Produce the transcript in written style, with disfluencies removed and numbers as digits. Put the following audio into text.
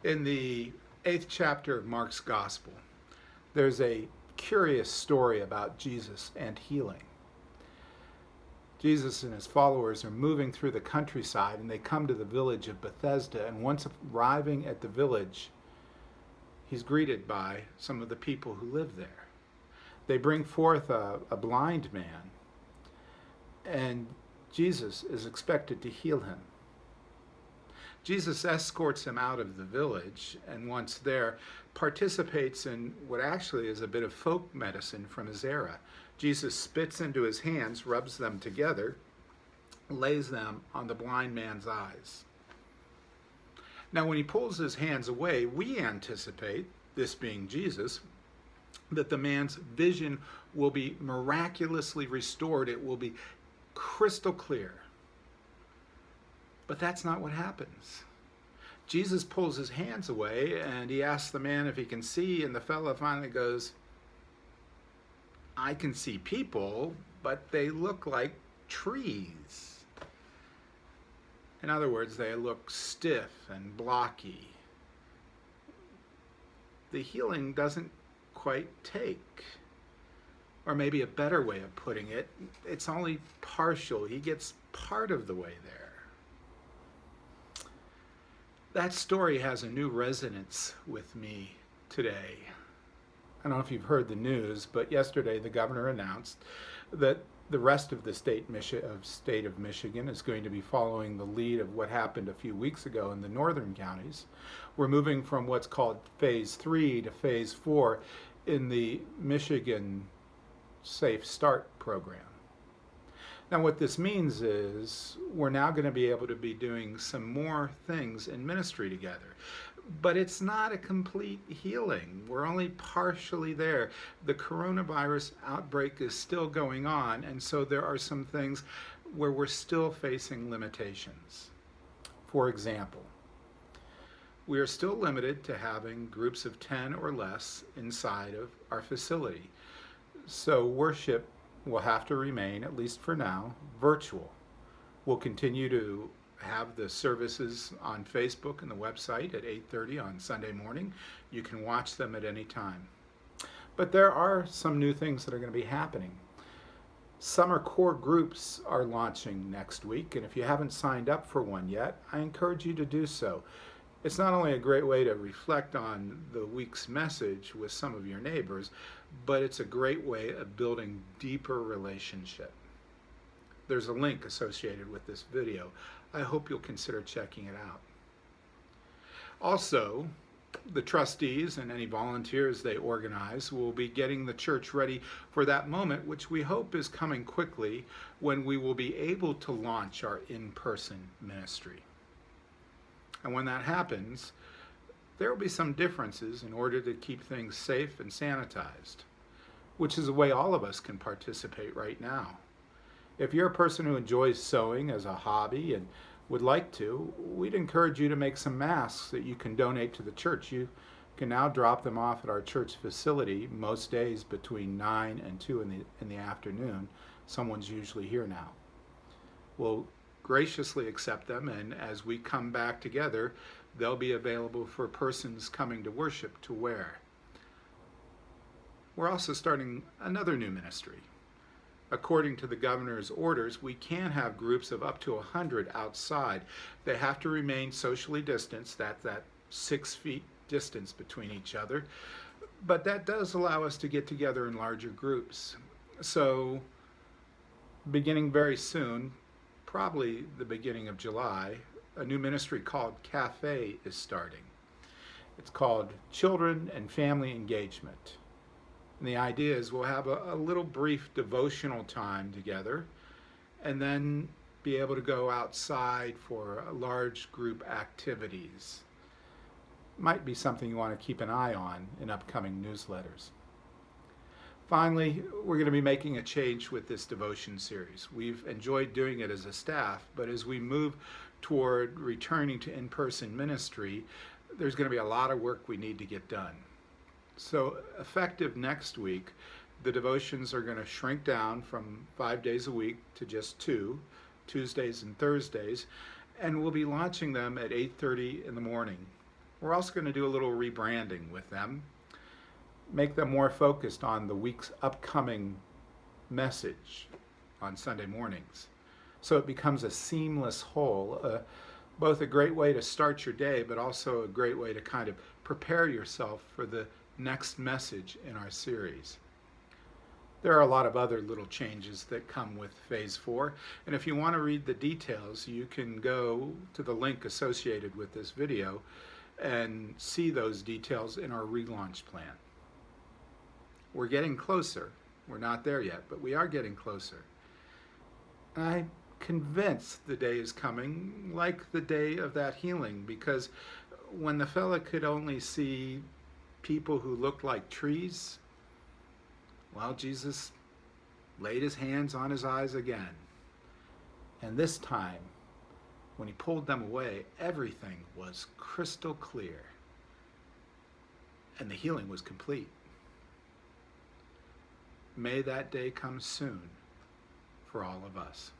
In the 8th chapter of Mark's Gospel, there's a curious story about Jesus and healing. Jesus and his followers are moving through the countryside and they come to the village of Bethesda. And once arriving at the village, he's greeted by some of the people who live there. They bring forth a blind man, and Jesus is expected to heal him. Jesus escorts him out of the village, and once there, participates in what actually is a bit of folk medicine from his era. Jesus spits into his hands, rubs them together, lays them on the blind man's eyes. Now, when he pulls his hands away, we anticipate, this being Jesus, that the man's vision will be miraculously restored. It will be crystal clear. But that's not what happens. Jesus pulls his hands away and he asks the man if he can see, and the fellow finally goes, I can see people, but they look like trees. In other words, they look stiff and blocky. The healing doesn't quite take. Or maybe a better way of putting it, it's only partial. He gets part of the way there. That story has a new resonance with me today. I don't know if you've heard the news, but yesterday the governor announced that the rest of the state of Michigan is going to be following the lead of what happened a few weeks ago in the northern counties. We're moving from what's called Phase 3 to Phase 4 in the Michigan Safe Start program. Now, what this means is we're now going to be able to be doing some more things in ministry together. But it's not a complete healing. We're only partially there. The coronavirus outbreak is still going on, and so there are some things where we're still facing limitations. For example, we are still limited to having groups of 10 or less inside of our facility. So worship will have to remain, at least for now, virtual. We'll continue to have the services on Facebook and the website at 8:30 on Sunday morning. You can watch them at any time. But there are some new things that are going to be happening. Summer core groups are launching next week, and if you haven't signed up for one yet, I encourage you to do so. It's not only a great way to reflect on the week's message with some of your neighbors, but it's a great way of building deeper relationship. There's a link associated with this video. I hope you'll consider checking it out. Also, the trustees and any volunteers they organize will be getting the church ready for that moment, which we hope is coming quickly, when we will be able to launch our in-person ministry. And when that happens, there will be some differences in order to keep things safe and sanitized, which is a way all of us can participate right now. If you're a person who enjoys sewing as a hobby and would like to, we'd encourage you to make some masks that you can donate to the church. You can now drop them off at our church facility most days between 9 and 2 in the afternoon. Someone's usually here now. We'll graciously accept them, and as we come back together, they'll be available for persons coming to worship to wear. We're also starting another new ministry. According to the governor's orders, we can have groups of up to 100 outside. They have to remain socially distanced, that 6 feet distance between each other, but that does allow us to get together in larger groups. So, beginning very soon, probably the beginning of July, a new ministry called Cafe is starting. It's called Children and Family Engagement. And the idea is we'll have a little brief devotional time together and then be able to go outside for large group activities. Might be something you want to keep an eye on in upcoming newsletters. Finally, we're going to be making a change with this devotion series. We've enjoyed doing it as a staff, but as we move toward returning to in-person ministry, there's going to be a lot of work we need to get done. So effective next week, the devotions are going to shrink down from 5 days a week to just 2, Tuesdays and Thursdays, and we'll be launching them at 8:30 in the morning. We're also going to do a little rebranding with them, make them more focused on the week's upcoming message on Sunday mornings. So it becomes a seamless whole, both a great way to start your day, but also a great way to kind of prepare yourself for the next message in our series. There are a lot of other little changes that come with Phase 4, and if you want to read the details, you can go to the link associated with this video and see those details in our relaunch plan. We're getting closer. We're not there yet, but we are getting closer. And I'm convinced the day is coming, like the day of that healing, because when the fella could only see people who looked like trees, well, Jesus laid his hands on his eyes again. And this time, when he pulled them away, everything was crystal clear. And the healing was complete. May that day come soon for all of us.